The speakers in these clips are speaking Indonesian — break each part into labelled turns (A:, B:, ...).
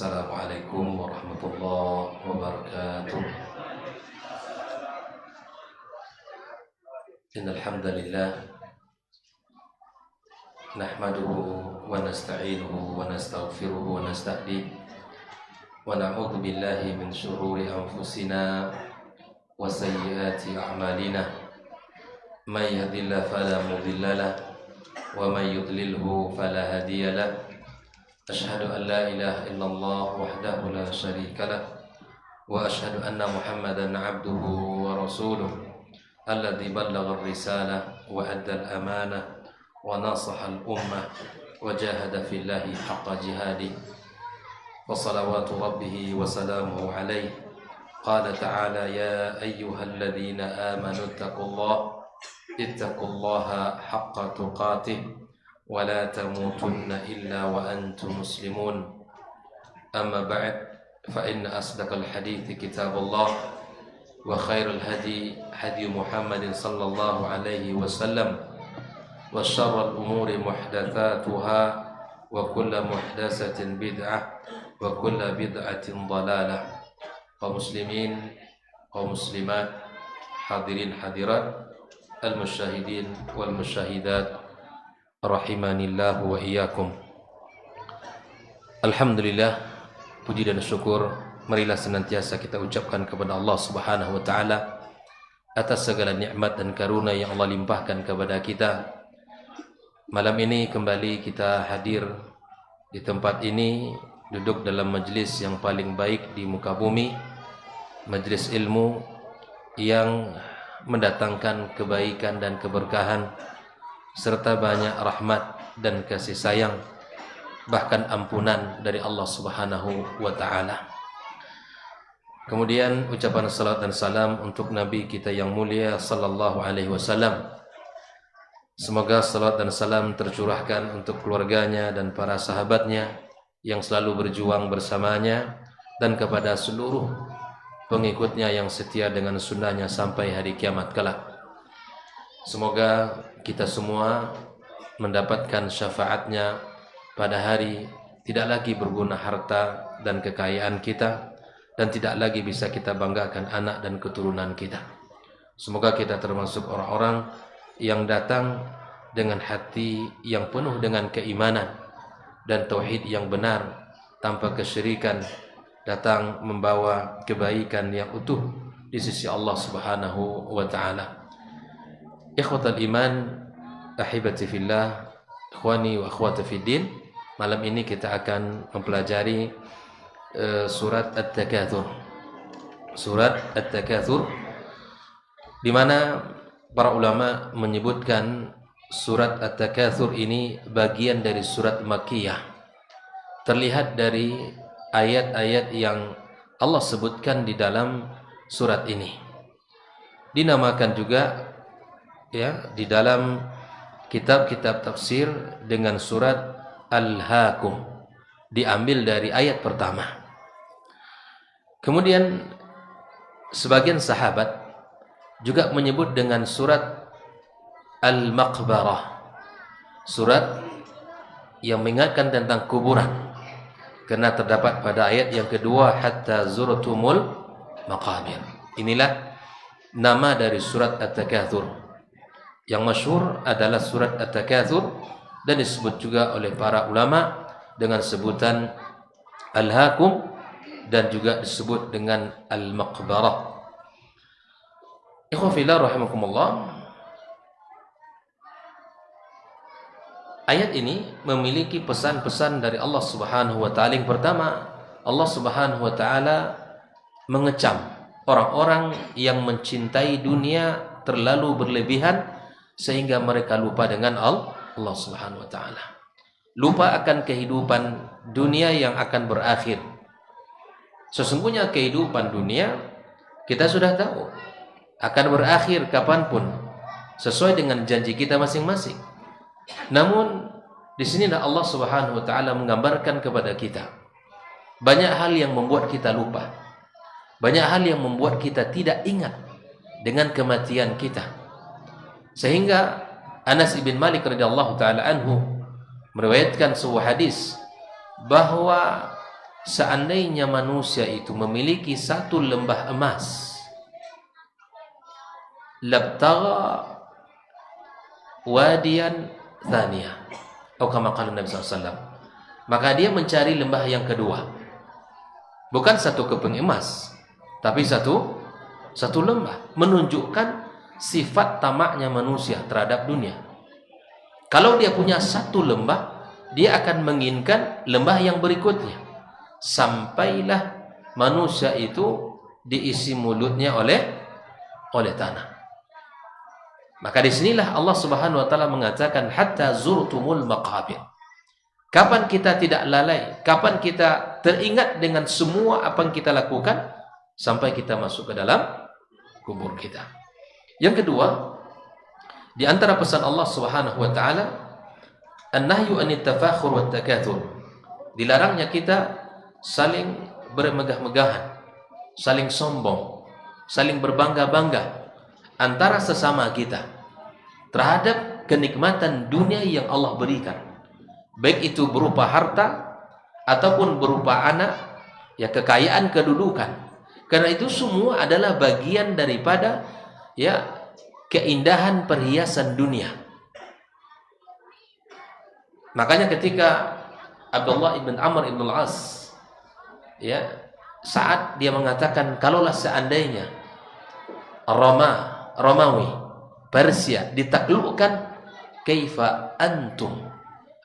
A: Assalamualaikum warahmatullahi wabarakatuh. Innal hamdalillah nahmaduhu wa nasta'inuhu wa nastaghfiruhu wa nastahdihi wa na'udzu billahi min shururi anfusina wa sayyiati a'malina. May yahdihillahu fala mudilla lahu wa may yudlilhu fala hadiya lahu. Asyhadu an la ilaha illallah wahdahu la syarika lah wa asyhadu anna Muhammadan 'abduhu wa rasuluh alladzi ballagha ar-risalah wa adda al-amanah wa nasaha al-ummah wa jahada fillahi haqqa jihadi wa salawatu rabbih wa salamuhu alayhi. Qala ta'ala ya ayyuhalladzina amanu ittaqullaha haqqa tuqatih wa la tamutunna illa wa antum muslimun. Amma ba'd, fa inna asdaqal hadithi kitabullah wa khairal hadi hadi Muhammadin sallallahu alaihi wasallam wa syarrul umuri muhdatsatuha wa kullu muhdatsatin bid'ah wa kullu bid'atin dhalalah. Kaum muslimin, kaum muslimat, hadirin hadirat, al-musyahidin wal musyahidat, rahimanillah wa iyyakum. Alhamdulillah, puji dan syukur marilah senantiasa kita ucapkan kepada Allah Subhanahu wa taala atas segala nikmat dan karunia yang Allah limpahkan kepada kita. Malam ini kembali kita hadir di tempat ini, duduk dalam majlis yang paling baik di muka bumi, majlis ilmu yang mendatangkan kebaikan dan keberkahan serta banyak rahmat dan kasih sayang, bahkan ampunan dari Allah Subhanahu wa taala. Kemudian ucapan salat dan salam untuk Nabi kita yang mulia sallallahu alaihi wasallam. Semoga salat dan salam tercurahkan untuk keluarganya dan para sahabatnya yang selalu berjuang bersamanya, dan kepada seluruh pengikutnya yang setia dengan sunnahnya sampai hari kiamat kelak. Semoga kita semua mendapatkan syafaatnya pada hari tidak lagi berguna harta dan kekayaan kita, dan tidak lagi bisa kita banggakan anak dan keturunan kita. Semoga kita termasuk orang-orang yang datang dengan hati yang penuh dengan keimanan dan tauhid yang benar tanpa kesyirikan, datang membawa kebaikan yang utuh di sisi Allah Subhanahu wa taala. Ikhwatal iman, ahibati fillah, ikhwani wa akhwati fiddin. Malam ini kita akan mempelajari surat At-Takatsur. Surat At-Takatsur, di mana para ulama menyebutkan surat At-Takatsur ini bagian dari surat Makkiyah. Terlihat dari ayat-ayat yang Allah sebutkan di dalam surat ini. Dinamakan juga di dalam kitab-kitab tafsir dengan surat Al-Hakum, diambil dari ayat pertama. Kemudian sebagian sahabat juga menyebut dengan surat Al-Maqbarah, surat yang mengingatkan tentang kuburan, karena terdapat pada ayat yang kedua hatta zurtumul maqabir. Inilah nama dari surat At-Takatsur. Yang masyhur adalah surat At-Takatsur, dan disebut juga oleh para ulama dengan sebutan Al-Hakum, dan juga disebut dengan Al-Maqbarah. Ikhwafillah rahimakumullah. Ayat ini memiliki pesan-pesan dari Allah Subhanahu wa taala. Yang pertama, Allah Subhanahu wa taala mengecam orang-orang yang mencintai dunia terlalu berlebihan sehingga mereka lupa dengan Allah Subhanahu wa taala. Lupa akan kehidupan dunia yang akan berakhir. Sesungguhnya kehidupan dunia kita sudah tahu akan berakhir kapanpun sesuai dengan janji kita masing-masing. Namun di sini Allah Subhanahu wa taala menggambarkan kepada kita banyak hal yang membuat kita lupa. Banyak hal yang membuat kita tidak ingat dengan kematian kita. Sehingga Anas bin Malik radhiyallahu taala anhu meriwayatkan sebuah hadis bahwa seandainya manusia itu memiliki satu lembah emas, labtagha wadiyan thaniyah, atau kama qala Nabi SAW, maka dia mencari lembah yang kedua. Bukan satu keping emas, tapi satu lembah, menunjukkan sifat tamaknya manusia terhadap dunia. Kalau dia punya satu lembah, dia akan menginginkan lembah yang berikutnya, sampailah manusia itu diisi mulutnya oleh tanah. Maka disinilah Allah Subhanahu wa taala mengatakan hatta zurtumul maqabir. Kapan kita tidak lalai, kapan kita teringat dengan semua apa yang kita lakukan sampai kita masuk ke dalam kubur kita. Yang kedua, di antara pesan Allah Subhanahu wa taala, an-nahyu anit tafakhur wat takatsur. Dilarangnya kita saling bermegah-megahan, saling sombong, saling berbangga-bangga antara sesama kita terhadap kenikmatan dunia yang Allah berikan, baik itu berupa harta ataupun berupa anak, ya kekayaan, kedudukan. Karena itu semua adalah bagian daripada ya keindahan perhiasan dunia. Makanya ketika Abdullah ibn Amr ibn al-As, ya, saat dia mengatakan kalaulah seandainya Romawi, Persia ditaklukkan, kaifa antum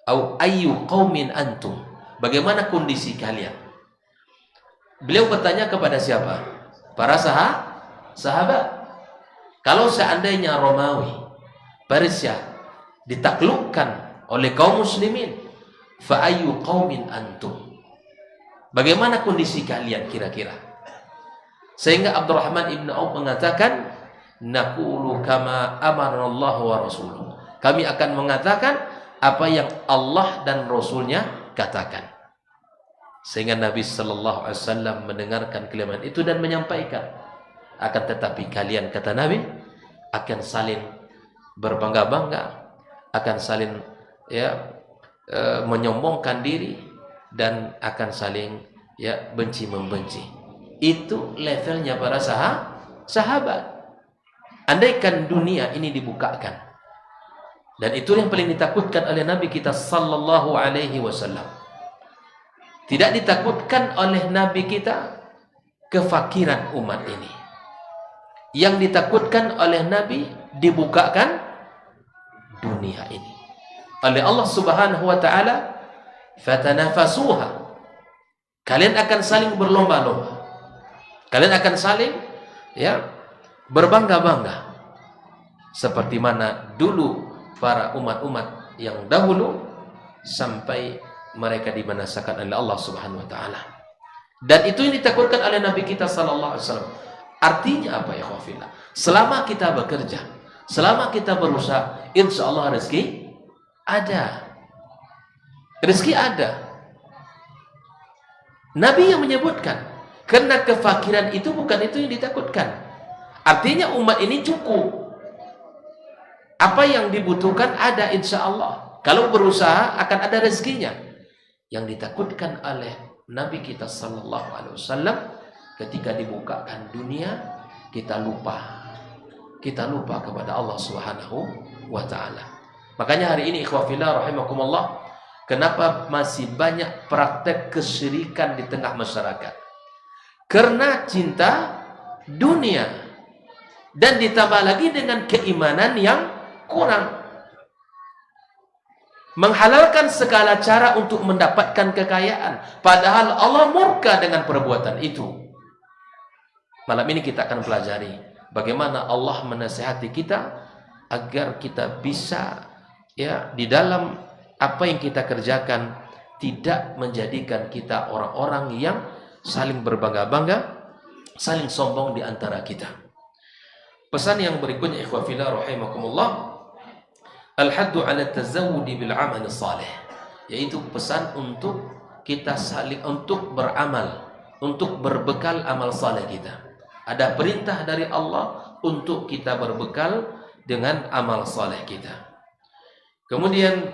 A: atau ayyu qaumin antum, bagaimana kondisi kalian? Beliau bertanya kepada siapa? Para sahabat. Kalau seandainya Romawi, Persia ditaklukkan oleh kaum muslimin, fa ayyu qaumin antum, bagaimana kondisi kalian kira-kira? Sehingga Abdurrahman ibn Auf mengatakan, naqulu kama amarallahu wa rasuluh, kami akan mengatakan apa yang Allah dan Rasulnya katakan. Sehingga Nabi Sallallahu Alaihi Wasallam mendengarkan kalimat itu dan menyampaikan, akan tetapi kalian, kata Nabi, akan saling berbangga-bangga, akan saling menyombongkan diri, dan akan saling benci-membenci. Itu levelnya para sahabat. Andaikan dunia ini dibukakan, dan itu yang paling ditakutkan oleh Nabi kita Sallallahu Alaihi Wasallam. Tidak ditakutkan oleh Nabi kita kefakiran umat ini. Yang ditakutkan oleh Nabi dibukakan dunia ini. Oleh Allah Subhanahu wa taala, fatanafasuha, kalian akan saling berlomba-lomba. Kalian akan saling berbangga-bangga. Seperti mana dulu para umat-umat yang dahulu sampai mereka dibinasakan oleh Allah Subhanahu wa taala. Dan itu yang ditakutkan oleh Nabi kita sallallahu alaihi wasallam. Artinya apa ya khafillah? Selama kita bekerja, selama kita berusaha, insya Allah rezeki ada. Rezeki ada. Nabi yang menyebutkan, karena kefakiran itu bukan itu yang ditakutkan. Artinya umat ini cukup. Apa yang dibutuhkan ada insya Allah. Kalau berusaha akan ada rezekinya. Yang ditakutkan oleh Nabi kita sallallahu alaihi wasallam, ketika dibukakan dunia, kita lupa kepada Allah Subhanahu wa taala. Makanya hari ini ikhwafillah rahimakumullah, kenapa masih banyak praktek kesyirikan di tengah masyarakat? Karena cinta dunia, dan ditambah lagi dengan keimanan yang kurang. Menghalalkan segala cara untuk mendapatkan kekayaan, padahal Allah murka dengan perbuatan itu. Malam ini kita akan pelajari bagaimana Allah menasihati kita agar kita bisa di dalam apa yang kita kerjakan tidak menjadikan kita orang-orang yang saling berbangga-bangga, saling sombong di antara kita. Pesan yang berikutnya ikhwafillah rahimakumullah, al-haddu ala tazawudi bil amal salih, yaitu pesan untuk kita saling untuk beramal, untuk berbekal amal saleh kita. Ada perintah dari Allah untuk kita berbekal dengan amal saleh kita. Kemudian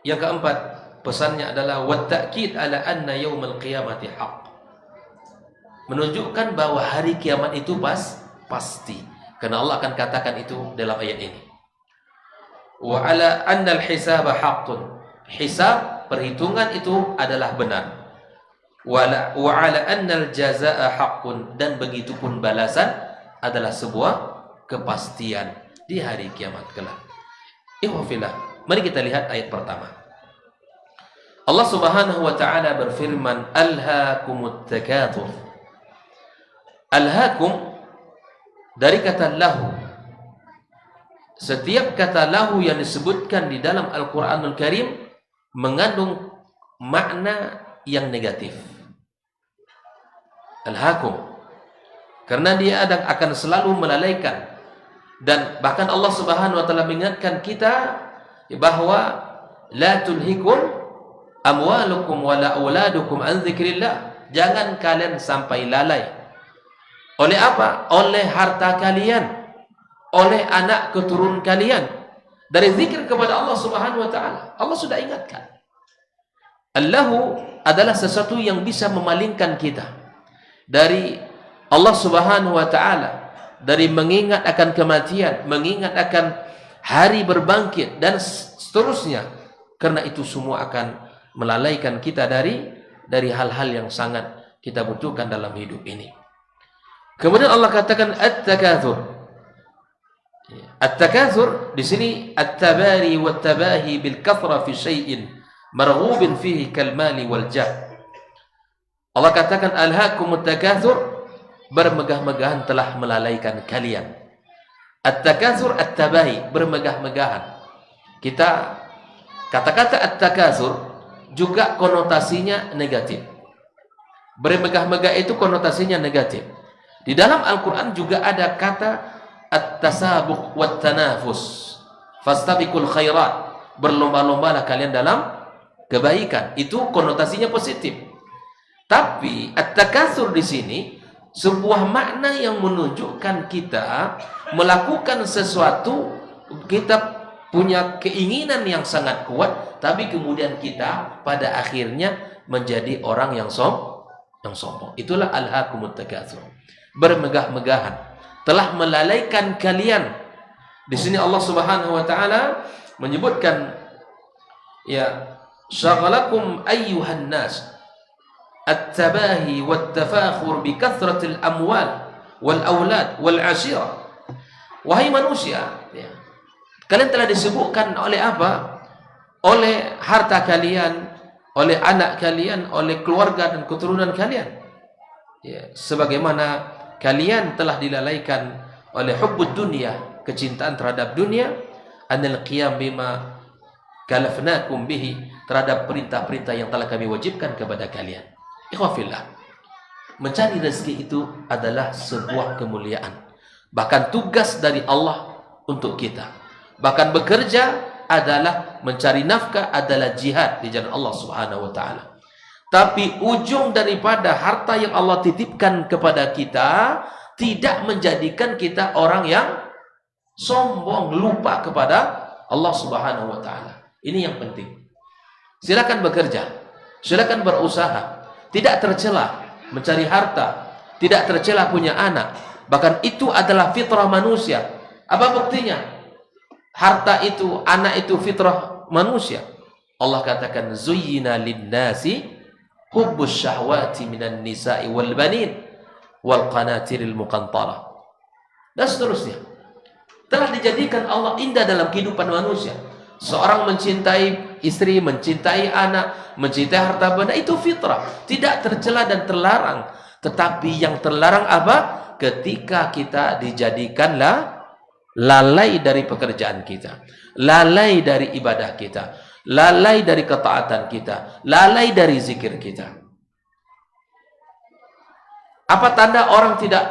A: yang keempat, pesannya adalah wa ta'kid ala anna yaumil qiyamati haqq. Menunjukkan bahwa hari kiamat itu pasti. Karena Allah akan katakan itu dalam ayat ini. Wa ala anna al-hisaba haqqun. Hisab, perhitungan itu adalah benar. Wa ala anna al-jazaa'a haqqun, dan begitupun balasan adalah sebuah kepastian di hari kiamat kelak. Ikhwafillah, mari kita lihat ayat pertama. Allah Subhanahu wa taala berfirman, alhaakumut takatsur. Alhaakum dari kata lahu. Setiap kata lahu yang disebutkan di dalam Al-Qur'anul Karim mengandung makna yang negatif. Alhaakum, karena dia akan selalu melalaikan. Dan bahkan Allah Subhanahu wa taala mengingatkan kita bahwa la tulhikum amwalukum wala auladukum an dzikrillah. Jangan kalian sampai lalai. Oleh apa? Oleh harta kalian, oleh anak keturunan kalian, dari zikir kepada Allah Subhanahu wa taala. Allah sudah ingatkan. Allahu adalah sesuatu yang bisa memalingkan kita dari Allah Subhanahu wa taala, dari mengingat akan kematian, mengingat akan hari berbangkit, dan seterusnya. Karena itu semua akan melalaikan kita dari hal-hal yang sangat kita butuhkan dalam hidup ini. Kemudian Allah katakan at-takatsur. At-takatsur di sini at-tabari wa tabahi bil kathra fi syai'in marghubin fihi kal mali wal jah. Allah katakan alhaakumut takatsur, bermegah-megahan telah melalaikan kalian. At-takatsur at-tabahi, bermegah-megahan. Kita kata-kata at-takatsur juga konotasinya negatif. Bermegah-megah itu konotasinya negatif. Di dalam Al-Quran juga ada kata at-tasabuq wat tanafus. Fastabiqul khairat, berlomba-lombalah kalian dalam kebaikan. Itu konotasinya positif. Tapi at-takatsur di sini sebuah makna yang menunjukkan kita melakukan sesuatu, kita punya keinginan yang sangat kuat, tapi kemudian kita pada akhirnya menjadi orang yang sombong. Itulah alhaakumut takatsur. Bermegah-megahan telah melalaikan kalian. Di sini Allah Subhanahu wa taala menyebutkan, ya, syagalakum ayyuhan nas at-tabahi wat-tafakhur bi kathratil amwal wal aulad wal ashira. Wahai manusia, ya, kalian telah disibukkan oleh apa? Oleh harta kalian, oleh anak kalian, oleh keluarga dan keturunan kalian. Ya, sebagaimana kalian telah dilalaikan oleh hubbud dunia, kecintaan terhadap dunia, anil qiyam bima kalafnakum bihi, terhadap perintah-perintah yang telah kami wajibkan kepada kalian. Ikhwafillah, mencari rezeki itu adalah sebuah kemuliaan. Bahkan tugas dari Allah untuk kita. Bahkan bekerja adalah mencari nafkah, adalah jihad di jalan Allah Subhanahu wa taala. Tapi ujung daripada harta yang Allah titipkan kepada kita tidak menjadikan kita orang yang sombong, lupa kepada Allah Subhanahu wa taala. Ini yang penting. Silakan bekerja, silakan berusaha, tidak tercela mencari harta, tidak tercela punya anak. Bahkan itu adalah fitrah manusia. Apa buktinya? Harta itu, anak itu fitrah manusia. Allah katakan zuyyina lin-nasi hubbus syahwati minan nisa'i wal banin wal qanatiril muqantara, dan seterusnya. Telah dijadikan Allah indah dalam kehidupan manusia. Seorang mencintai istri, mencintai anak, mencintai harta benda, itu fitrah, tidak tercela dan terlarang. Tetapi yang terlarang apa? Ketika kita dijadikanlah lalai dari pekerjaan kita, lalai dari ibadah kita, lalai dari ketaatan kita, lalai dari zikir kita. Apa tanda orang tidak,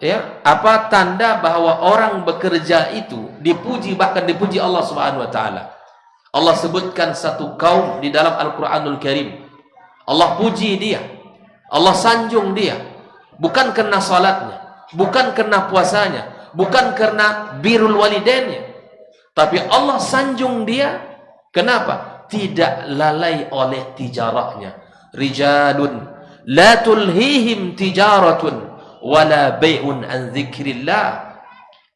A: ya? Apa tanda bahwa orang bekerja itu dipuji, bahkan dipuji Allah Subhanahu wa taala? Allah sebutkan satu kaum di dalam Al-Qur'anul Karim. Allah puji dia, Allah sanjung dia, bukan karena salatnya, bukan karena puasanya, bukan karena birrul walidainnya, tapi Allah sanjung dia. Kenapa? tidak lalai oleh tijarahnya. Rijalun la tulhihim tijaratun wala bai'un an dzikrillah.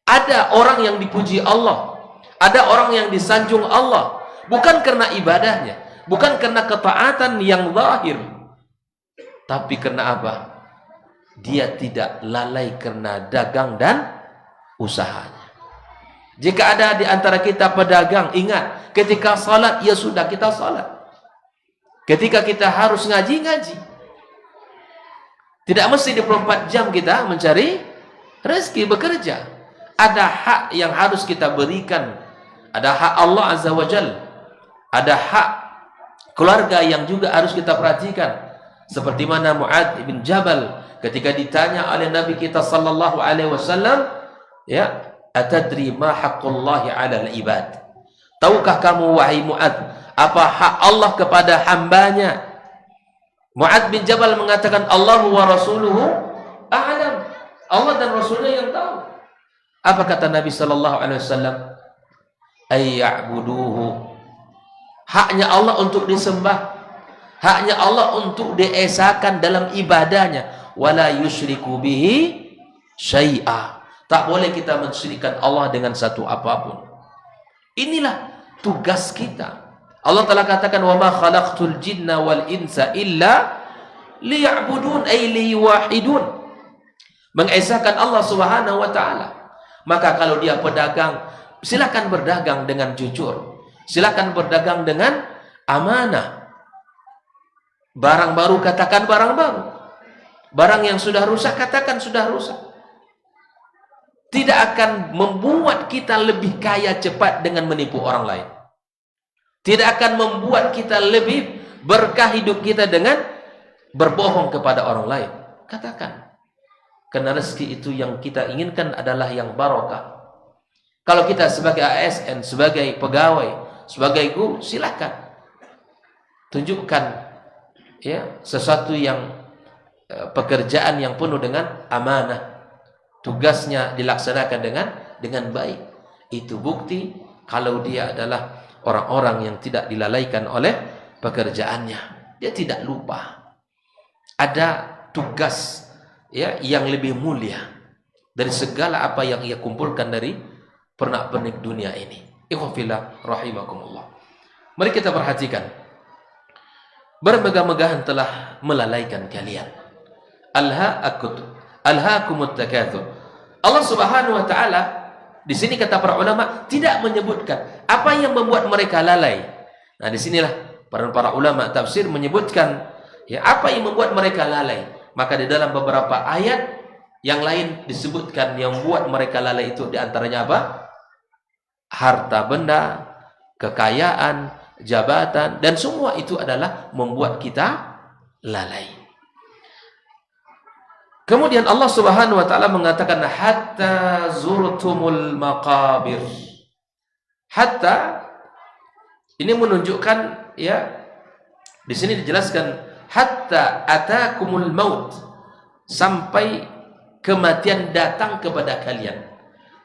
A: Ada orang yang dipuji Allah, ada orang yang disanjung Allah, bukan karena ibadahnya, bukan karena ketaatan yang zahir, tapi karena apa? Dia tidak lalai karena dagang dan usahanya. Jika ada di antara kita pedagang, ingat, ketika salat, ya sudah kita salat. Ketika kita harus ngaji, ngaji. Tidak mesti 24 jam kita mencari rezeki, bekerja. Ada hak yang harus kita berikan. Ada hak Allah Azza wa Jal. Ada hak keluarga yang juga harus kita perhatikan. Seperti mana Mu'adz bin Jabal ketika ditanya oleh Nabi kita sallallahu alaihi wasallam, ya, atadri ma haqqullahi 'alal ibad? Tahukah kamu wahai Mu'adz, apa hak Allah kepada hambanya? Mu'adz bin Jabal mengatakan, Allahu wa rasuluhu a'lam. Allah dan Rasulnya yang tahu. Apa kata Nabi sallallahu alaihi wasallam? Ayya'buduhu. Haknya Allah untuk disembah. Haknya Allah untuk diesakan dalam ibadahnya. Wala yusyriku bihi syai'a. Tak boleh kita mensyirikkan Allah dengan satu apapun. Inilah tugas kita. Allah telah katakan, wa ma khalaqtul jinna wal insa illa liya'budun ay liwahidun. Mengesahkan Allah Subhanahu wa taala. Maka kalau dia pedagang, silakan berdagang dengan jujur. Silakan berdagang dengan amanah. Barang baru katakan barang baru. Barang yang sudah rusak katakan sudah rusak. Tidak akan membuat kita lebih kaya cepat dengan menipu orang lain. Tidak akan membuat kita lebih berkah hidup kita dengan berbohong kepada orang lain. Katakan. Karena rezeki itu yang kita inginkan adalah yang barokah. Kalau kita sebagai ASN, sebagai pegawai, sebagai guru, silakan tunjukkan, ya, sesuatu yang pekerjaan yang penuh dengan amanah. Tugasnya dilaksanakan dengan baik. Itu bukti kalau dia adalah orang-orang yang tidak dilalaikan oleh pekerjaannya. Dia tidak lupa. Ada tugas, ya, yang lebih mulia dari segala apa yang ia kumpulkan dari pernak-pernik dunia ini. Ikhwafillah rahimakumullah. Mari kita perhatikan. Bermegah-megahan telah melalaikan kalian. Alhaakumut takatsur. Allah Subhanahu wa taala di sini kata para ulama tidak menyebutkan apa yang membuat mereka lalai. Nah, di sinilah para ulama tafsir menyebutkan, ya, apa yang membuat mereka lalai. Maka di dalam beberapa ayat yang lain disebutkan yang membuat mereka lalai itu di antaranya apa? Harta benda, kekayaan, jabatan, dan semua itu adalah membuat kita lalai. Kemudian Allah Subhanahu wa taala mengatakan hatta zurtumul maqabir. Hatta ini menunjukkan, ya, di sini dijelaskan hatta atakumul maut, sampai kematian datang kepada kalian.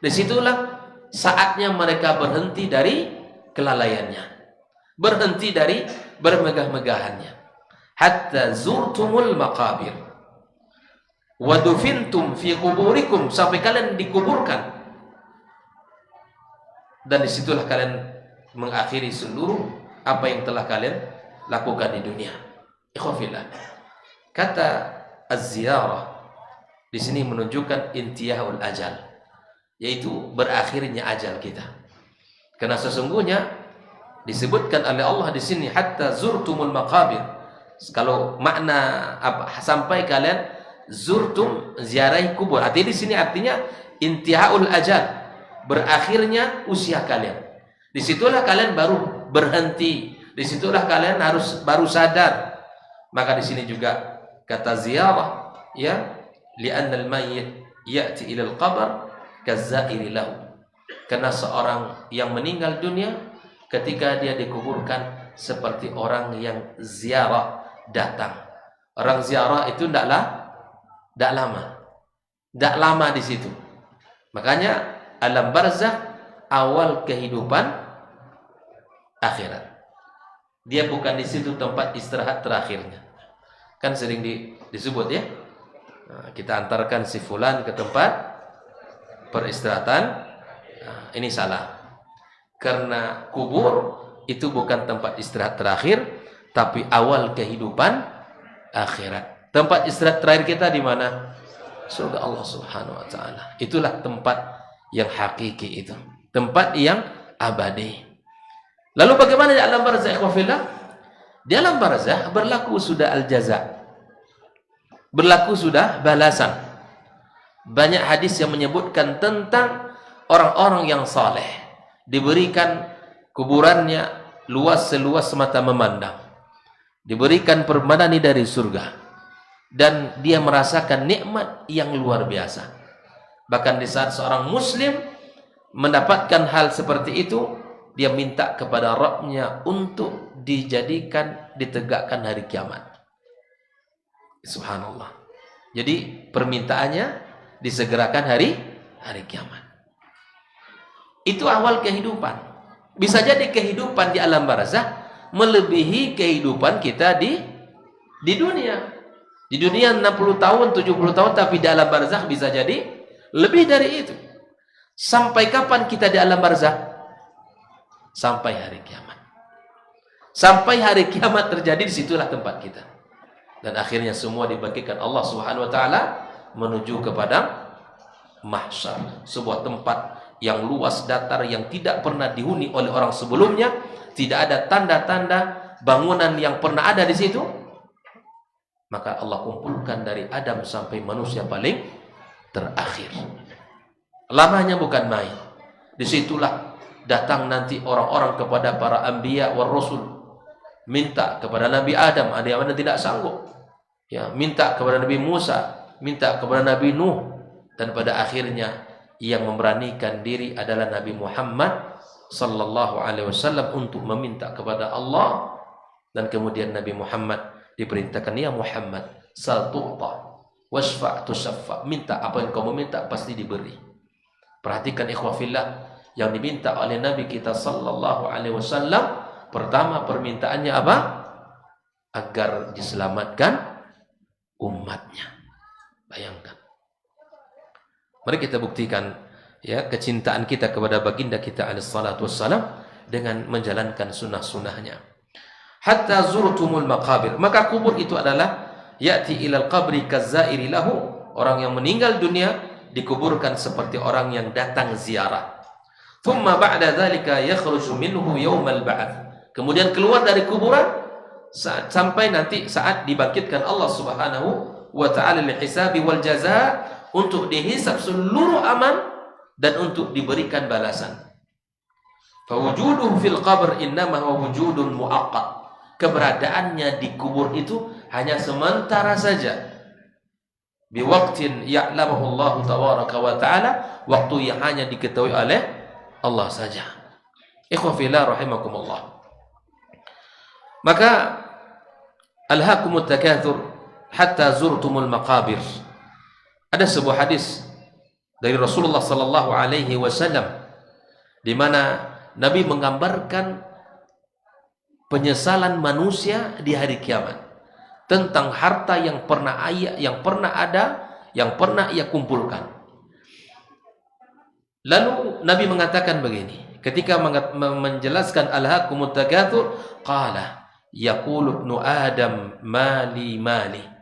A: Disitulah saatnya mereka berhenti dari kelalaiannya, berhenti dari bermegah-megahannya. Hatta zurtumul maqabir wa dufintum fi quburikum, sampai kalian dikuburkan, dan disitulah kalian mengakhiri seluruh apa yang telah kalian lakukan di dunia. Ikhwafillah, kata az-ziyarah di sini menunjukkan intihaul ajal, yaitu berakhirnya ajal kita. Karena sesungguhnya disebutkan oleh Allah di sini hatta zurtumul maqabir. Kalau makna apa, sampai kalian zurtum, ziarahi kubur. Artinya di sini artinya intihaul ajal, berakhirnya usia kalian. Disitulah kalian baru berhenti. Disitulah kalian harus baru sadar. Maka di sini juga kata ziarah, ya, li'anna al-mayyit ya'ti ila al-qabr kazzairi lahu. Karena seorang yang meninggal dunia ketika dia dikuburkan seperti orang yang ziarah datang. Orang ziarah itu tidak lama di situ. Makanya alam barzakh awal kehidupan akhirat. Dia bukan di situ tempat istirahat terakhirnya. Kan sering disebut ya. Nah, kita antarkan si fulan ke tempat peristirahatan. Nah, ini salah. Karena kubur itu bukan tempat istirahat terakhir, tapi awal kehidupan akhirat. Tempat istirahat terakhir kita di mana? Surga Allah Subhanahu wa taala. Itulah tempat yang hakiki itu. Tempat yang abadi. Lalu bagaimana di alam barzakh ikhwafillah? Di alam barzakh berlaku sudah al-jaza. Berlaku sudah balasan. Banyak hadis yang menyebutkan tentang orang-orang yang saleh diberikan kuburannya luas seluas mata memandang. Diberikan permadani dari surga. Dan dia merasakan nikmat yang luar biasa. Bahkan di saat seorang muslim mendapatkan hal seperti itu, dia minta kepada Rabb-nya untuk dijadikan, ditegakkan hari kiamat. Subhanallah. Jadi permintaannya disegerakan hari kiamat. Itu awal kehidupan. Bisa jadi kehidupan di alam barzakh melebihi kehidupan kita di dunia. Di dunia 60 tahun, 70 tahun, tapi di alam barzakh bisa jadi lebih dari itu. Sampai kapan kita di alam barzakh? Sampai hari kiamat. Sampai hari kiamat terjadi, disitulah tempat kita. Dan akhirnya semua dibagikan Allah Subhanahu wa taala menuju kepada mahsyar, sebuah tempat yang luas datar yang tidak pernah dihuni oleh orang sebelumnya, tidak ada tanda-tanda bangunan yang pernah ada di situ. Maka Allah kumpulkan dari Adam sampai manusia paling terakhir. Lamanya bukan main. Disitulah datang nanti orang-orang kepada para anbiya war rasul, minta kepada Nabi Adam, ada yang mana tidak sanggup, ya, minta kepada Nabi Musa, minta kepada Nabi Nuh, dan pada akhirnya yang memberanikan diri adalah Nabi Muhammad sallallahu alaihi wasallam untuk meminta kepada Allah. Dan kemudian Nabi Muhammad diperintahkan, ya Muhammad, sal tu'ta wasfa' tusaffa, minta apa yang kau meminta pasti diberi. Perhatikan ikhwafillah, yang diminta oleh Nabi kita sallallahu alaihi wasallam, pertama permintaannya apa? Agar diselamatkan umatnya. Bayangkan. Mari kita buktikan ya kecintaan kita kepada baginda kita alaihi salatu wassalam dengan menjalankan sunnah-sunnahnya. Hatta zurtumul maqabir, maka kubur itu adalah ya'ti ilal qabri kazzairi lahu, orang yang meninggal dunia dikuburkan seperti orang yang datang ziarah. Thumma ba'da dzalika yakhruju minhu yaumal ba'ats, kemudian keluar dari kuburan sampai nanti saat dibangkitkan Allah Subhanahu wa taala lil hisabi wal jazaa, untuk dihisab seluruh amal dan untuk diberikan balasan. Fa wujuduhu fil qabr innama huwa wujudun muaqqat, keberadaannya di kubur itu hanya sementara saja. Biwaqtin ya'lamuhu Allah tabaraka wa ta'ala, waktu yang hanya diketahui oleh Allah saja. Ikhwah fillah rahimakumullah. Maka alhaakumut takatsur hatta zurtumul maqabir. Ada sebuah hadis dari Rasulullah sallallahu alaihi wasallam di mana Nabi menggambarkan penyesalan manusia di hari kiamat tentang harta yang pernah ada, yang pernah ia kumpulkan. Lalu Nabi mengatakan begini, ketika menjelaskan alhaakumut takatsur, qala yaqulu ibnu adam mali mali.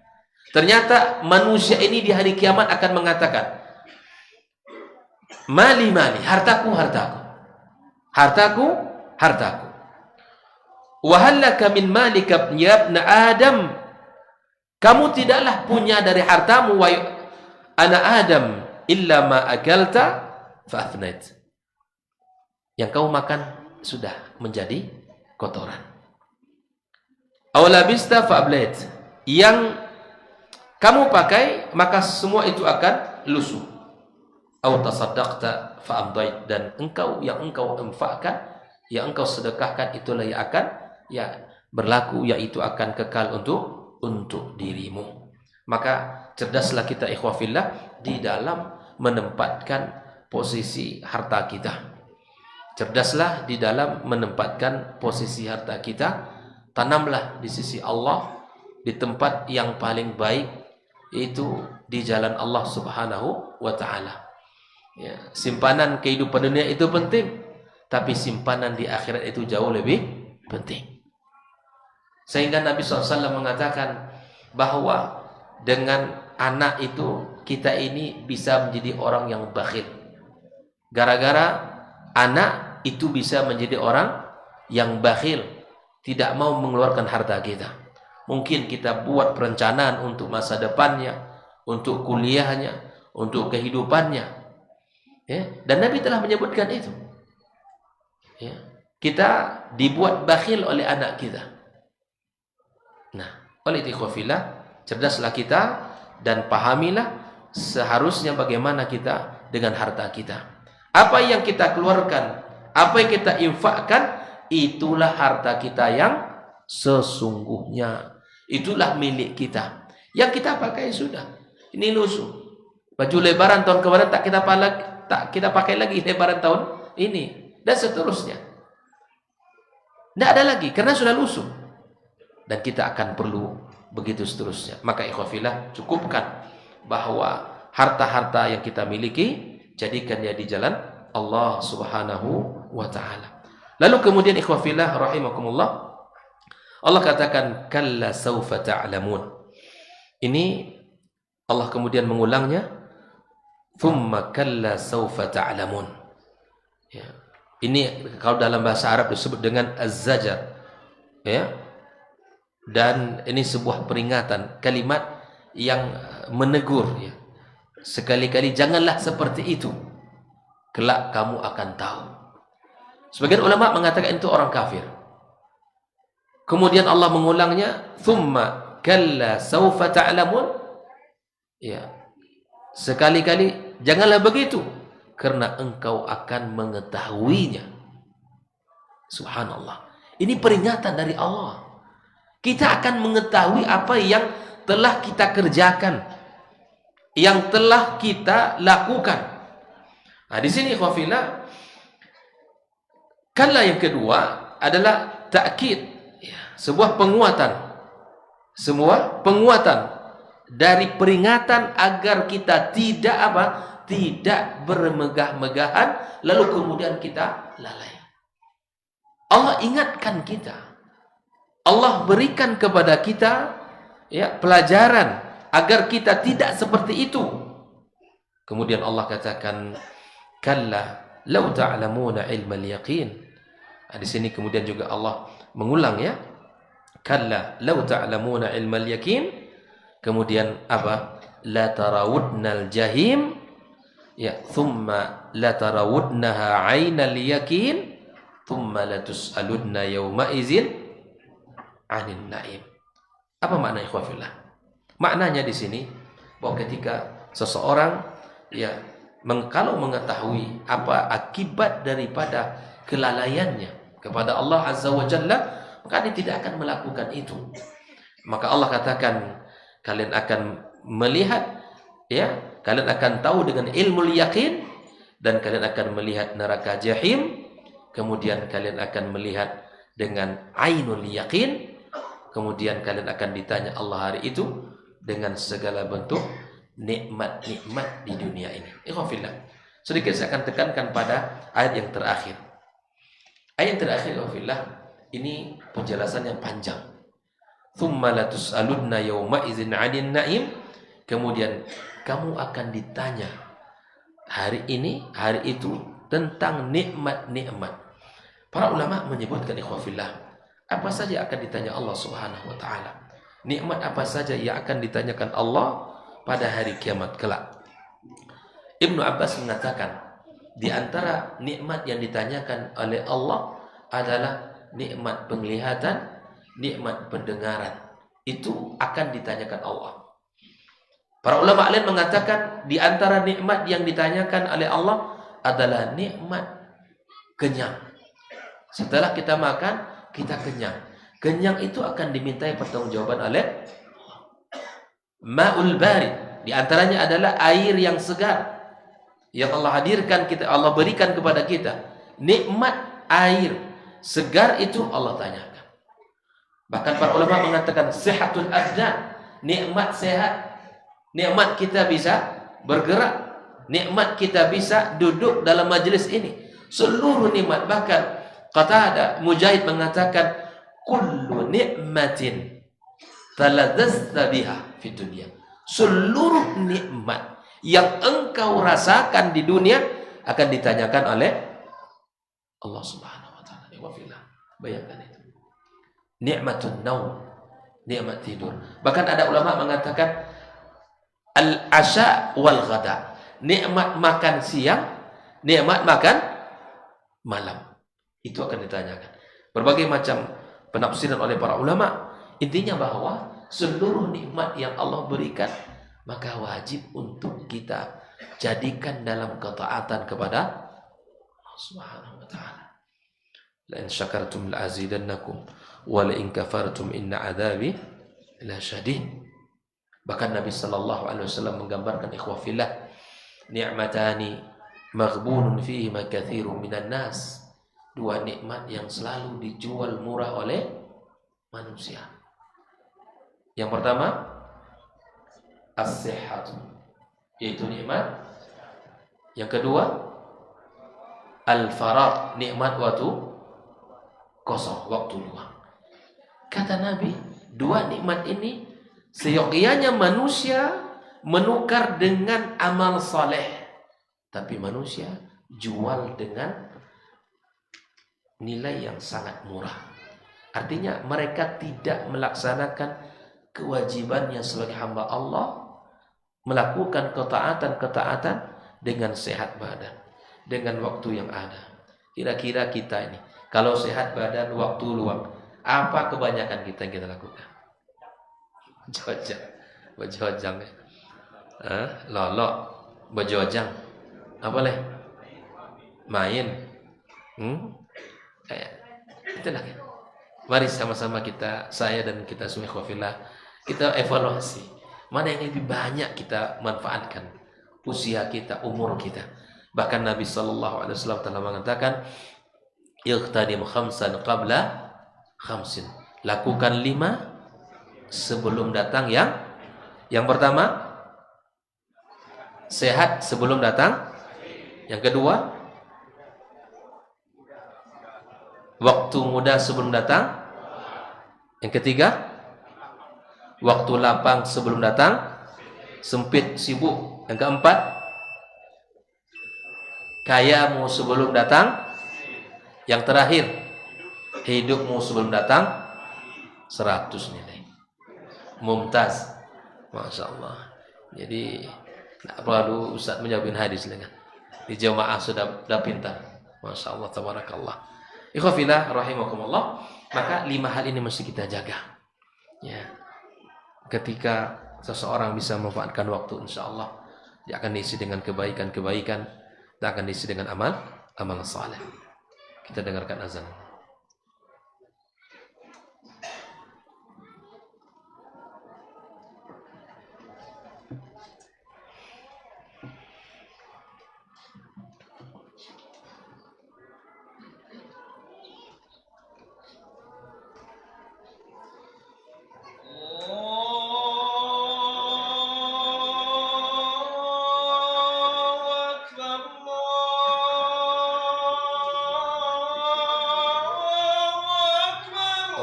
A: Ternyata manusia ini di hari kiamat akan mengatakan, mali mali, hartaku hartaku, hartaku hartaku. Wa hallaka min malika ya ibn Adam, kamu tidaklah punya dari hartamu wa ana Adam illa ma akalta fa afnait, yang kau makan sudah menjadi kotoran. Aw labista fa ablait, yang kamu pakai maka semua itu akan lusuh. Aw tasaddaqta fa amdait, dan yang engkau infakkan, yang engkau sedekahkan itulah yang akan berlaku, yaitu akan kekal untuk dirimu. Maka cerdaslah kita ikhwafillah di dalam menempatkan posisi harta kita. Cerdaslah di dalam menempatkan posisi harta kita tanamlah di sisi Allah di tempat yang paling baik, yaitu di jalan Allah Subhanahu wa taala. Ya, simpanan kehidupan dunia itu penting, tapi simpanan di akhirat itu jauh lebih penting. Sehingga Nabi SAW mengatakan bahwa dengan anak itu kita ini bisa menjadi orang yang bakhil. Gara-gara anak itu bisa menjadi orang yang bakhil, tidak mau mengeluarkan harta kita. Mungkin kita buat perencanaan untuk masa depannya, untuk kuliahnya, untuk kehidupannya. Ya, dan Nabi telah menyebutkan itu. Ya, kita dibuat bakhil oleh anak kita. Nah, oleh ikhwafillah, cerdaslah kita dan pahamilah seharusnya bagaimana kita dengan harta kita. Apa yang kita keluarkan, apa yang kita infakkan, itulah harta kita yang sesungguhnya. Itulah milik kita. Yang kita pakai sudah. Ini lusuh. Baju lebaran tahun kemarin tak kita pakai lagi lebaran tahun ini. Dan seterusnya. Tidak ada lagi karena sudah lusuh. Dan kita akan perlu begitu seterusnya. Maka ikhwafillah, cukupkan bahwa harta-harta yang kita miliki, jadikan dia di jalan Allah Subhanahu wa ta'ala. Lalu kemudian ikhwafillah rahimakumullah, Allah katakan kalla saufa ta'lamun. Ini Allah kemudian mengulangnya, thumma kalla saufa ta'lamun. Ya. Ini kalau dalam bahasa Arab disebut dengan az-zajar. Ya. Dan ini sebuah peringatan, kalimat yang menegur, ya. Sekali-kali janganlah seperti itu, kelak kamu akan tahu. Sebagian ulama mengatakan itu orang kafir. Kemudian Allah mengulangnya, thumma kalla saufa ta'lamun. Ya. Sekali-kali janganlah begitu, karena engkau akan mengetahuinya. Subhanallah. Ini peringatan dari Allah. Kita akan mengetahui apa yang telah kita kerjakan, yang telah kita lakukan. Nah, di sini ikhwafillah, kalla yang kedua adalah ta'kid. Sebuah penguatan, semua penguatan dari peringatan agar kita tidak tidak bermegah-megahan lalu kemudian kita lalai. Allah ingatkan kita, Allah berikan kepada kita, ya, pelajaran agar kita tidak seperti itu. Kemudian Allah katakan kalla law ta'lamuna ilmal yaqin. Di sini kemudian juga Allah mengulang, ya, kalla law ta'lamuna ilmal yaqin. Kemudian apa? La tarawudnal jahim, ya, thumma la tarawudnaha 'ainal yaqin, thumma la tus'alunna yawma idzin 'anil na'im. Apa makna ikhwafillah? Maknanya di sini bahwa ketika seseorang, ya, kalau mengetahui apa akibat daripada kelalaiannya kepada Allah Azza wa Jalla, maka dia tidak akan melakukan itu. Maka Allah katakan, kalian akan melihat, ya, kalian akan tahu dengan ilmu yakin, dan kalian akan melihat neraka jahim. Kemudian kalian akan melihat dengan ainul yakin. Kemudian kalian akan ditanya Allah hari itu dengan segala bentuk nikmat-nikmat di dunia ini. Ikhwafillah, sedikit saya akan tekankan pada ayat yang terakhir. Ayat terakhir, ikhwafillah, ini penjelasan yang panjang. Thumma la tus'alunna yawma idzin 'anil na'im. Kemudian kamu akan ditanya hari ini, hari itu, tentang nikmat-nikmat. Para ulama menyebutkan, ikhwafillah, apa saja akan ditanya Allah Subhanahu wa taala. Nikmat apa saja yang akan ditanyakan Allah pada hari kiamat kelak. Ibnu Abbas mengatakan, di antara nikmat yang ditanyakan oleh Allah adalah nikmat penglihatan, nikmat pendengaran. Itu akan ditanyakan Allah. Para ulama lain mengatakan di antara nikmat yang ditanyakan oleh Allah adalah nikmat kenyang. Setelah kita makan, kita kenyang. Kenyang itu akan dimintai pertanggungjawaban oleh ma'ul barid. Di antaranya adalah air yang segar yang Allah hadirkan kita, Allah berikan kepada kita. Nikmat air segar itu Allah tanyakan. Bahkan para ulama mengatakan sehatul abdan, nikmat sehat, nikmat kita bisa bergerak, nikmat kita bisa duduk dalam majelis ini. Seluruh nikmat, bahkan Qatadah Mujahid mengatakan kullu nikmatin taladzta biha fi dunya. Seluruh nikmat yang engkau rasakan di dunia akan ditanyakan oleh Allah Subhanahu wa taala. Bayangkan itu. Nikmatun naum, nikmat tidur. Bahkan ada ulama mengatakan al-asya wal ghada, nikmat makan siang, nikmat makan malam. Itu akan ditanyakan. Berbagai macam penafsiran oleh para ulama. Intinya bahwa seluruh nikmat yang Allah berikan, maka wajib untuk kita jadikan dalam ketaatan kepada Allah Subhanahu wa taala. La in syakartum la azidannakum wa la in kafartum inna adzabi la syadid. Bahkan Nabi sallallahu alaihi wasallam menggambarkan ikhwah fillah, ni'matani maghbunun fihi ma katsirun minan nas. Dua nikmat yang selalu dijual murah oleh manusia. Yang pertama as-sihhat, yaitu nikmat. Yang kedua al-faragh, nikmat waktu kosong, waktu luang. Kata Nabi, dua nikmat ini seyogyanya manusia menukar dengan amal saleh, tapi manusia jual dengan nilai yang sangat murah. Artinya mereka tidak melaksanakan kewajibannya sebagai hamba Allah, melakukan ketaatan-ketaatan dengan sehat badan, dengan waktu yang ada. Kira-kira kita ini kalau sehat badan, waktu luang, apa kebanyakan kita yang kita lakukan? Bejojang ya. Lolok, bejojang. Apa leh? Main. Itulah. Mari sama-sama kita, saya dan kita semua ikhwafillah, kita evaluasi mana yang lebih banyak kita manfaatkan usia kita, umur kita. Bahkan Nabi sallallahu alaihi wasallam telah mengatakan, iqtadim khamsan qabla khamsin. Lakukan 5 sebelum datang yang pertama, sehat sebelum datang. Yang kedua, waktu muda sebelum datang. Yang ketiga, waktu lapang sebelum datang, sempit sibuk. Yang keempat, kayamu sebelum datang. Yang terakhir, hidupmu sebelum datang. 100 nilai. Mumtaz. Masya Allah. Jadi tidak perlu Ustaz menjawabin hadis dengan di jemaah sudah pintar. Masya Allah, tabarakallah. Ikhwafillah rahimakumullah. Maka 5 hal ini mesti kita jaga. Ya. Ketika seseorang bisa memanfaatkan waktu, insya Allah dia akan diisi dengan kebaikan-kebaikan, dan akan diisi dengan amal saleh. Kita dengarkan azan.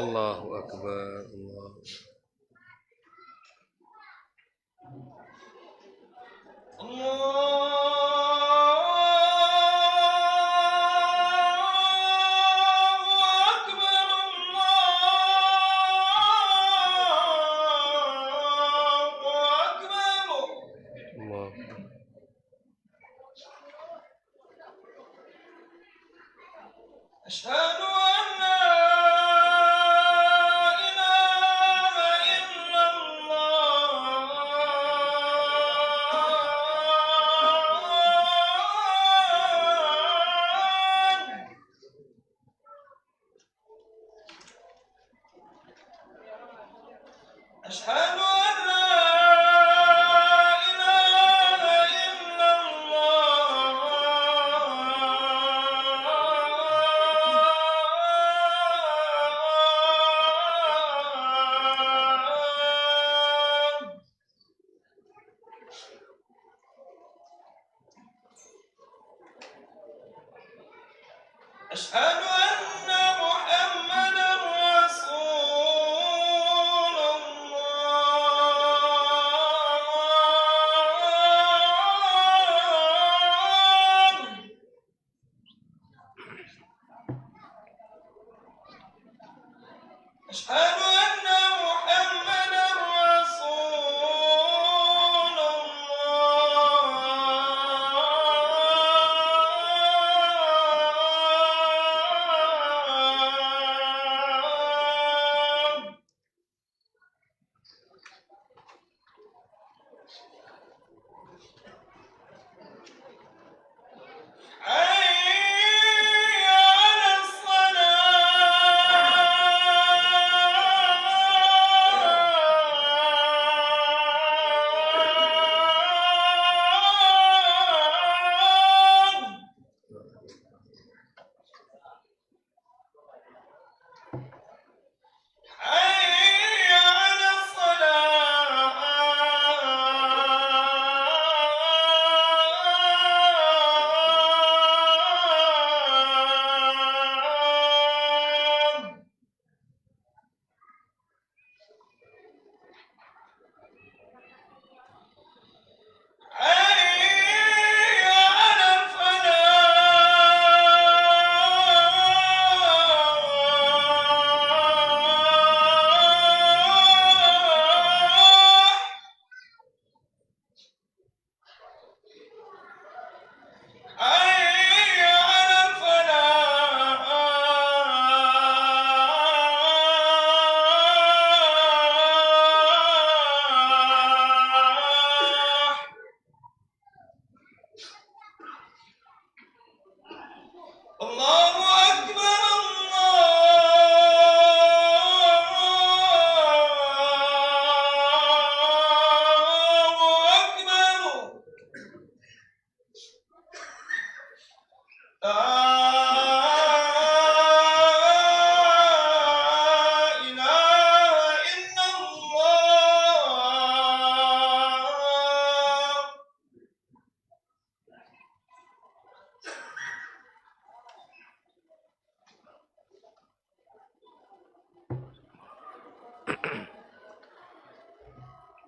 A: Allahu Akbar.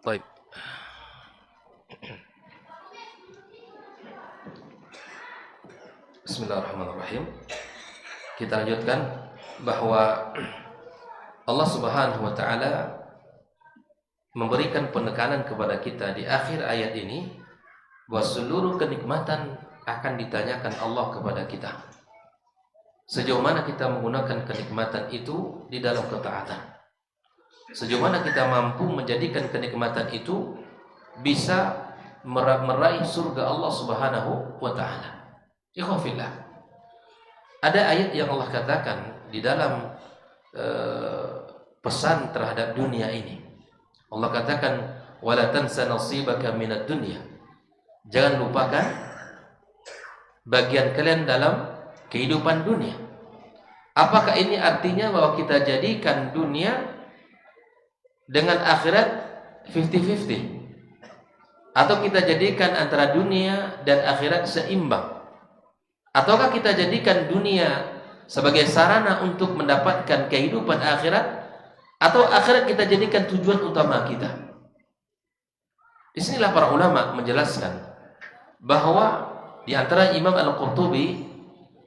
A: Baik. Bismillahirrahmanirrahim. Kita lanjutkan bahwa Allah Subhanahu wa taala memberikan penekanan kepada kita di akhir ayat ini bahwa seluruh kenikmatan akan ditanyakan Allah kepada kita. Sejauh mana kita menggunakan kenikmatan itu di dalam ketaatan. Sejauh mana kita mampu menjadikan kenikmatan itu bisa meraih surga Allah Subhanahu wa taala. Ikhwafillah. Ada ayat yang Allah katakan di dalam pesan terhadap dunia ini. Allah katakan wala tansa nasibaka minad dunya. Jangan lupakan bagian kalian dalam kehidupan dunia. Apakah ini artinya bahwa kita jadikan dunia dengan akhirat 50-50? Atau kita jadikan antara dunia dan akhirat seimbang? Ataukah kita jadikan dunia sebagai sarana untuk mendapatkan kehidupan akhirat, atau akhirat kita jadikan tujuan utama kita? Disinilah para ulama menjelaskan bahwa di antara Imam Al-Qurtubi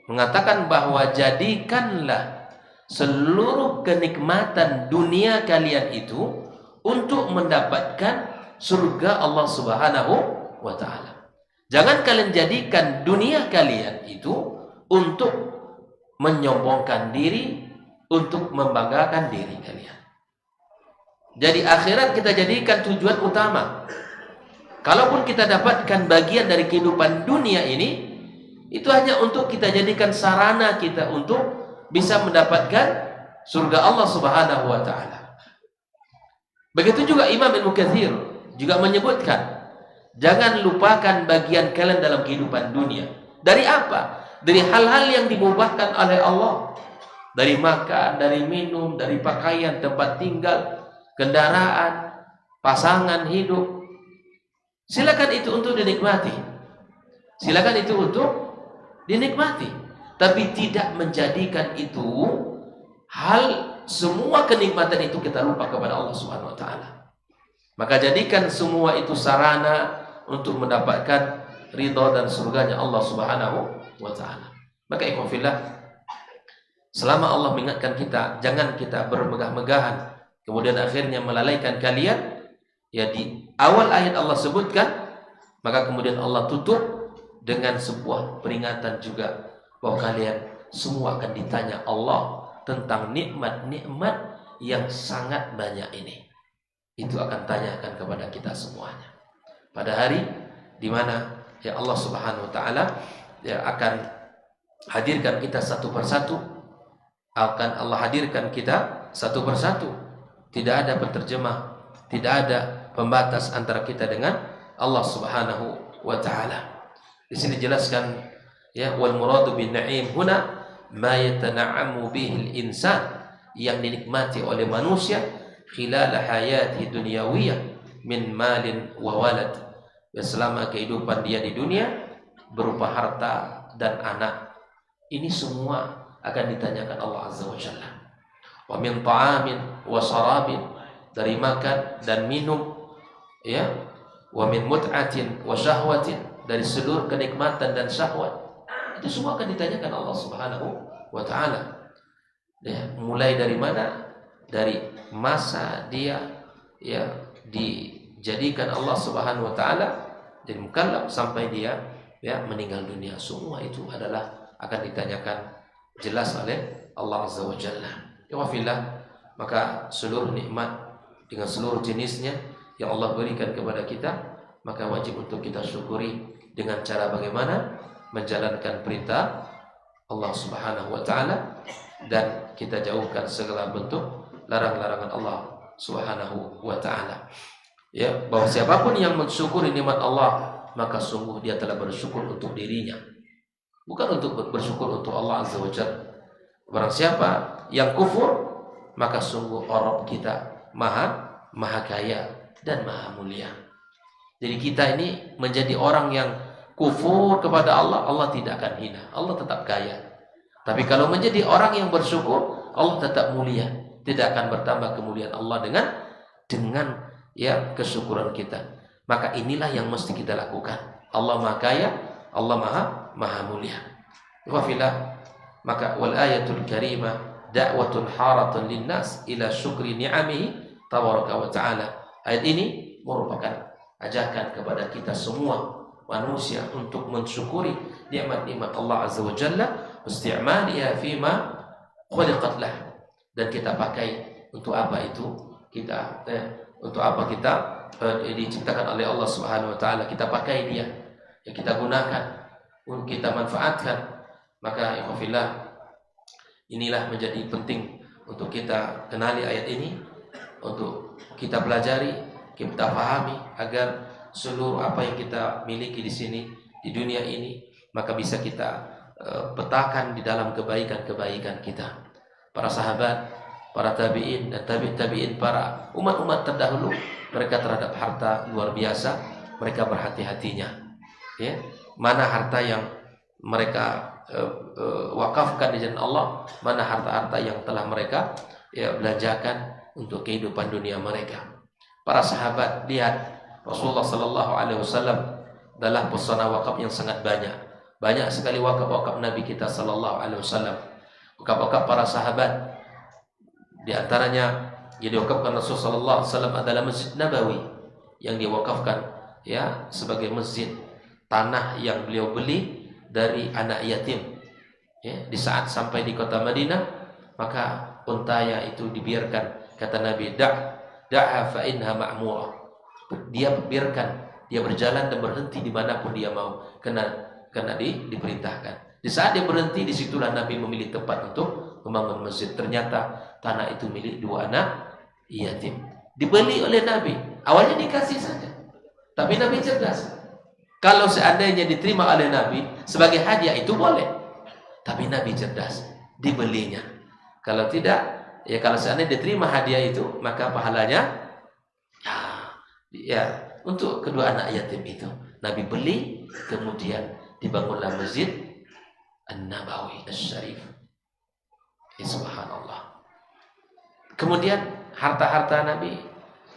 A: mengatakan bahwa jadikanlah seluruh kenikmatan dunia kalian itu untuk mendapatkan surga Allah Subhanahu wa taala. Jangan kalian jadikan dunia kalian itu untuk menyombongkan diri, untuk membanggakan diri kalian. Jadi akhirat kita jadikan tujuan utama. Kalaupun kita dapatkan bagian dari kehidupan dunia ini, itu hanya untuk kita jadikan sarana kita untuk bisa mendapatkan surga Allah Subhanahu wa taala. Begitu juga Imam Ibnu Katsir juga menyebutkan, jangan lupakan bagian kalian dalam kehidupan dunia. Dari apa? Dari hal-hal yang dimubahkan oleh Allah. Dari makan, dari minum, dari pakaian, tempat tinggal, kendaraan, pasangan hidup. Silakan itu untuk dinikmati. Silakan itu untuk dinikmati. tapi tidak menjadikan itu hal semua kenikmatan itu kita lupa kepada Allah Subhanahu wa taala. Maka jadikan semua itu sarana untuk mendapatkan ridha dan surganya Allah Subhanahu wa taala. Maka ikhwan fillah, selama Allah mengingatkan kita, jangan kita bermegah-megahan kemudian akhirnya melalaikan kalian. Ya, di awal ayat Allah sebutkan, maka kemudian Allah tutup dengan sebuah peringatan juga bahwa kalian semua akan ditanya Allah tentang nikmat-nikmat yang sangat banyak ini. Itu akan tanyakan kepada kita semuanya pada hari di mana ya Allah Subhanahu wa taala ya akan hadirkan kita satu persatu. Akan Allah hadirkan kita satu persatu. Tidak ada penterjemah, tidak ada pembatas antara kita dengan Allah Subhanahu wa taala. Di sini dijelaskan ya, wal muradu bin na'im huna ma yatana'amu bihi al-insan, yang dinikmati oleh manusia khilal hayati dunyawiyah min malin wa walad, selama kehidupan dia di dunia berupa harta dan anak. Ini semua akan ditanyakan Allah Azza wa Jalla. Wa min ta'amin wa sarabin, dari makan dan minum, ya. Wa min mut'atin wa syahwatin, dari seluruh kenikmatan dan syahwat. Itu semua akan ditanyakan Allah Subhanahu wa taala. Ya, mulai dari mana? Dari masa dia ya dijadikan Allah Subhanahu wa taala jadi mukallaf sampai dia ya meninggal dunia. Semua itu adalah akan ditanyakan jelas oleh Allah Azza wa Jalla. Ya wafillah, maka seluruh nikmat dengan seluruh jenisnya yang Allah berikan kepada kita, maka wajib untuk kita syukuri dengan cara bagaimana? Menjalankan perintah Allah Subhanahu wa taala dan kita jauhkan segala bentuk larang-larangan Allah Subhanahu wa taala. Ya, bahwa siapapun yang mensyukuri nikmat Allah, maka sungguh dia telah bersyukur untuk dirinya, bukan untuk bersyukur untuk Allah Azza wa Jalla. Barang siapa yang kufur, maka sungguh Rabb kita maha kaya dan maha mulia. Jadi kita ini menjadi orang yang kufur kepada Allah, Allah tidak akan hina, Allah tetap kaya. Tapi kalau menjadi orang yang bersyukur, Allah tetap mulia, tidak akan bertambah kemuliaan Allah dengan ya kesyukuran kita. Maka inilah yang mesti kita lakukan. Allah maha kaya, Allah maha mulia. Wafillah, maka wal ayatul karimah da'watun haratun linnas ila syukri ni'amihi tabaraka wa ta'ala. Ayat ini merupakan ajakan kepada kita semua manusia untuk mensyukuri nikmat-nikmat Allah Azza wa Jalla, isti'maliha fima khuliqat lah, dan kita pakai untuk apa itu kita untuk apa kita diciptakan oleh Allah Subhanahu wa taala, kita pakai dia, ya kita gunakan, kita manfaatkan. Maka ikhwafillah, inilah menjadi penting untuk kita kenali ayat ini, untuk kita pelajari, kita pahami agar seluruh apa yang kita miliki di sini di dunia ini maka bisa kita petakan di dalam kebaikan-kebaikan kita. Para sahabat, para tabi'in dan tabi'in, para umat-umat terdahulu, mereka terhadap harta luar biasa, mereka berhati-hatinya. Ya, mana harta yang mereka wakafkan di jalan Allah, mana harta-harta yang telah mereka ya belanjakan untuk kehidupan dunia mereka. Para sahabat, lihat Rasulullah sallallahu alaihi wasallam adalah pesona wakaf yang sangat banyak. Banyak sekali wakaf-wakaf Nabi kita sallallahu alaihi wasallam. Wakaf-wakaf para sahabat, di antaranya yang diwakafkan Rasulullah sallallahu alaihi wasallam adalah Masjid Nabawi yang diwakafkan ya sebagai masjid, tanah yang beliau beli dari anak yatim. Ya, di saat sampai di kota Madinah, maka untanya itu dibiarkan, kata Nabi, da'ha fa inha ma'murah. Dia biarkan, dia berjalan dan berhenti dimanapun dia mau, karena diperintahkan. Di saat dia berhenti, disitulah Nabi memilih tempat untuk membangun masjid. Ternyata tanah itu milik dua anak yatim, dibeli oleh Nabi. Awalnya dikasih saja, tapi Nabi cerdas. Kalau seandainya diterima oleh Nabi sebagai hadiah itu boleh, tapi Nabi cerdas, dibelinya. Kalau tidak, ya kalau seandainya diterima hadiah itu, maka pahalanya ya untuk kedua anak yatim itu Nabi beli, kemudian dibangunlah masjid An-Nabawi Asy-Syarif. Subhanallah. Kemudian harta-harta Nabi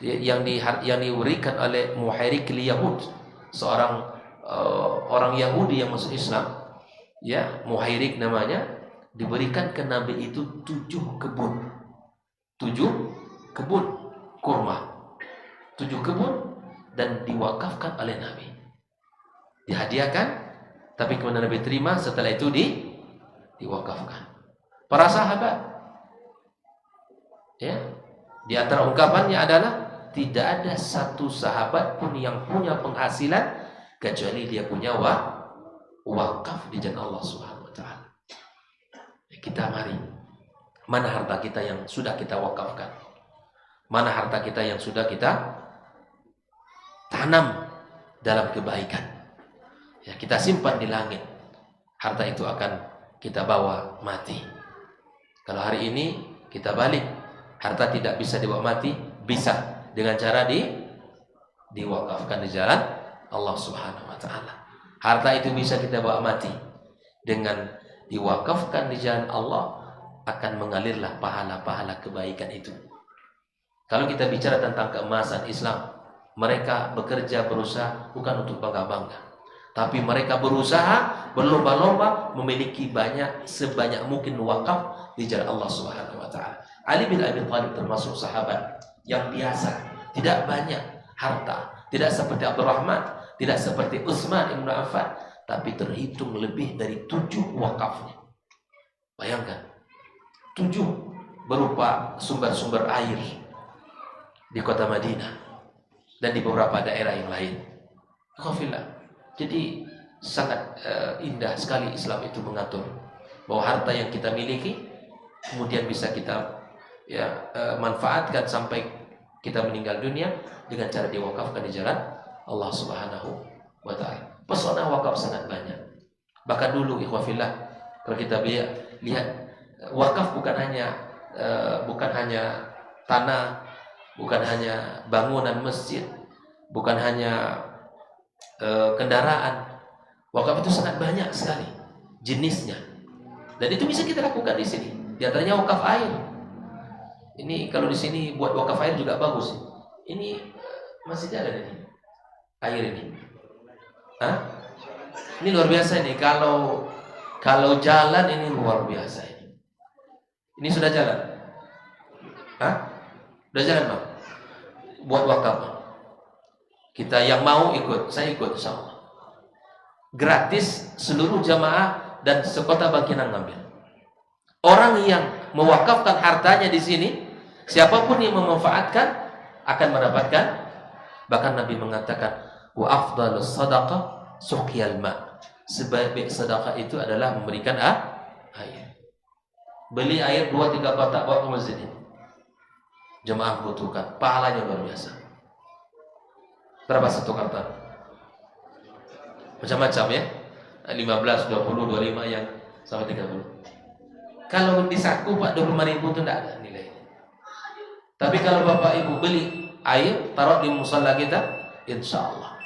A: yang diberikan oleh Muhairikil Yahud, seorang orang Yahudi yang masuk Islam, ya, Muhairik namanya, diberikan ke Nabi itu 7 kebun. 7 kebun kurma. 7 kebun dan diwakafkan oleh Nabi. Dihadiahkan, tapi kemudian Nabi terima, setelah itu diwakafkan. Para sahabat, ya, di antara ungkapannya adalah tidak ada satu sahabat pun yang punya penghasilan kecuali dia punya wakaf di jalan Allah Subhanahu wa taala. Kita mari, mana harta kita yang sudah kita wakafkan? Mana harta kita yang sudah kita tanam dalam kebaikan? Ya, kita simpan di langit. Harta itu akan kita bawa mati. Kalau hari ini kita balik, harta tidak bisa dibawa mati, bisa dengan cara diwakafkan di jalan Allah Subhanahu wa taala. Harta itu bisa kita bawa mati. Dengan diwakafkan di jalan Allah, akan mengalirlah pahala-pahala kebaikan itu. Kalau kita bicara tentang keemasan Islam, mereka bekerja, berusaha bukan untuk bangga-bangga, tapi mereka berusaha berlomba-lomba memiliki sebanyak mungkin wakaf di jalan Allah Subhanahu wa taala. Ali bin Abi Thalib termasuk sahabat yang biasa, tidak banyak harta, tidak seperti Abdurrahman, tidak seperti Utsman ibn Affan, tapi terhitung lebih dari 7 wakafnya. Bayangkan, 7 berupa sumber-sumber air di kota Madinah dan di beberapa daerah yang lain. Jadi sangat indah sekali Islam itu mengatur bahwa harta yang kita miliki kemudian bisa kita manfaatkan sampai kita meninggal dunia dengan cara diwakafkan di jalan Allah Subhanahu wa taala. Pesona wakaf sangat banyak. Bahkan dulu ikhwafillah, kalau kita lihat wakaf bukan hanya tanah, bukan hanya bangunan masjid, bukan hanya kendaraan. Wakaf itu sangat banyak sekali jenisnya. Dan itu bisa kita lakukan di sini. Di antaranya wakaf air. Ini kalau di sini buat wakaf air juga bagus. Ini masih jalan ini. Air ini. Hah? Ini luar biasa ini. Kalau jalan ini luar biasa ini. Ini sudah jalan. Hah? Sudah jalan, Bang? Buat wakaf. Kita yang mau ikut, saya ikut insyaallah. Gratis seluruh jamaah dan sekota Bangkinang ngambil. Orang yang mewakafkan hartanya di sini, siapapun yang memanfaatkan akan mendapatkan. Bahkan Nabi mengatakan, wa afdalus sadaqah suqyal ma. Sebaik sedekah itu adalah memberikan air. Beli air 2-3 kotak bawa ke masjid ini. Jemaah butuhkan, pahalanya luar biasa. Berapa satu karton? Macam-macam ya. 15, 20, 25 yang sampai 30. Kalau di saku Pak 25.000 itu tidak ada nilai. Tapi kalau Bapak Ibu beli air, taruh di musala kita, insya Allah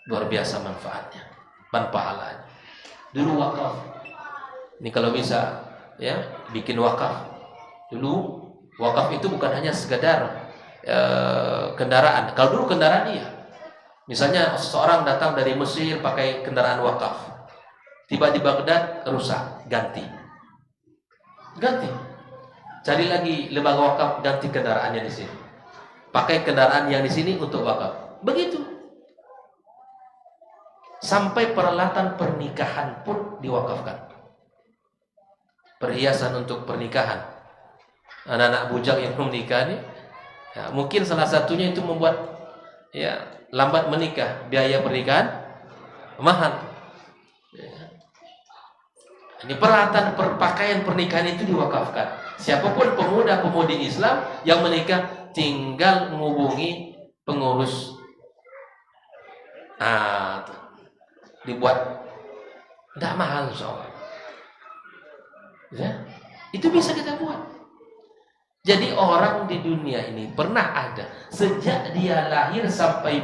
A: luar biasa manfaatnya dan pahalanya. Dulu wakaf. Ini kalau bisa ya bikin wakaf. Dulu wakaf itu bukan hanya sekedar kendaraan. Kalau dulu kendaraan iya. Misalnya seseorang datang dari Mesir pakai kendaraan wakaf. Tiba di Baghdad rusak, ganti. Cari lagi lembaga wakaf, ganti kendaraannya di sini. Pakai kendaraan yang di sini untuk wakaf. Begitu. Sampai peralatan pernikahan pun diwakafkan. Perhiasan untuk pernikahan. Anak-anak bujang yang menikah ini, ya, mungkin salah satunya itu membuat ya lambat menikah, biaya pernikahan mahal. Ya. Ini peralatan pakaian pernikahan itu diwakafkan. Siapapun pemuda-pemudi Islam yang menikah tinggal menghubungi pengurus. Dibuat tidak mahal soalnya. Ya, itu bisa kita buat. Jadi orang di dunia ini pernah ada sejak dia lahir sampai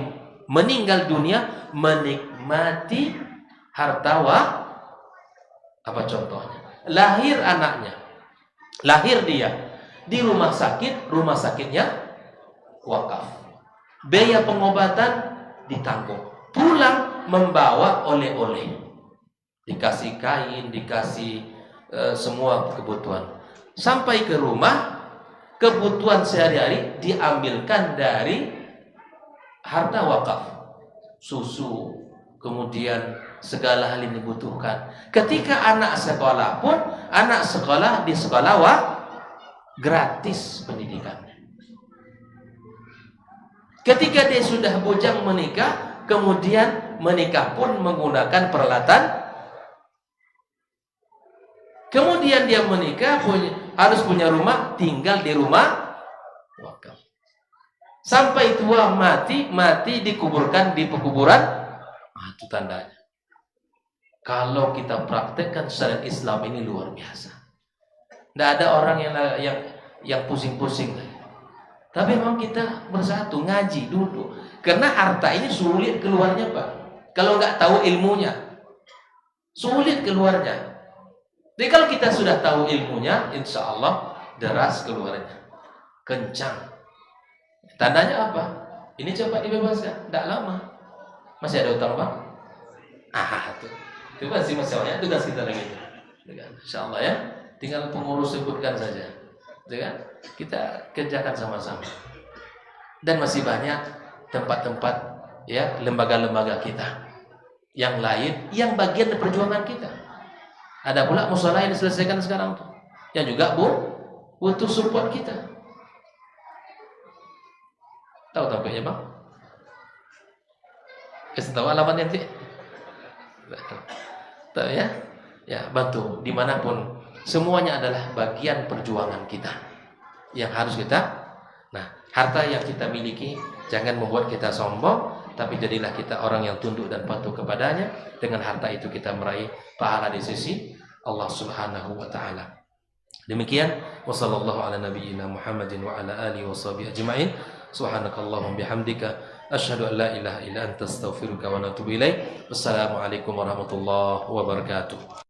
A: meninggal dunia menikmati harta Apa contohnya? Lahir anaknya, lahir dia di rumah sakitnya wakaf. Biaya pengobatan ditanggung. Pulang membawa oleh-oleh, dikasih kain, dikasih semua kebutuhan. Sampai ke rumah, kebutuhan sehari-hari diambilkan dari harta wakaf, susu, kemudian segala hal yang dibutuhkan. Ketika anak sekolah pun, anak sekolah di sekolah gratis pendidikannya. Ketika dia sudah bujang menikah, kemudian menikah pun menggunakan peralatan. Kemudian dia menikah harus punya rumah, tinggal di rumah wakaf. Sampai tua mati dikuburkan di pekuburan. Itu tandanya. Kalau kita praktekkan syariat Islam ini luar biasa. Tidak ada orang yang pusing-pusing. Tapi memang kita bersatu, ngaji dulu. Karena harta ini sulit keluarnya, Pak. Kalau nggak tahu ilmunya, sulit keluarnya. Jadi kalau kita sudah tahu ilmunya, insya Allah deras keluarnya, kencang. Tandanya apa? Ini cepat dibebaskan, tidak lama. Masih ada utang, Pak? Itu pasti masalahnya. Tugas kita lagi. Insya Allah ya. Tinggal pengurus sebutkan saja. Kita kerjakan sama-sama. Dan masih banyak tempat-tempat ya, lembaga-lembaga kita yang lain yang bagian dari perjuangan kita. Ada pula musola yang diselesaikan sekarang tuh, yang juga butuh support kita. Tahu tempatnya, Bang? Kasih tahu alamatnya nanti. Tahu ya? Ya, bantu dimanapun. Semuanya adalah bagian perjuangan kita yang harus kita. Nah, harta yang kita miliki jangan membuat kita sombong, tapi jadilah kita orang yang tunduk dan patuh kepadanya. Dengan harta itu kita meraih pahala di sisi Allah Subhanahu wa taala. Demikian, wassallallahu ala nabiyyina Muhammadin wa ala alihi washabihi ajmain. Subhanakallahumma bihamdika asyhadu an la ilaha illa anta astaghfiruka wa atubu ilaik. Wassalamualaikum warahmatullahi wabarakatuh.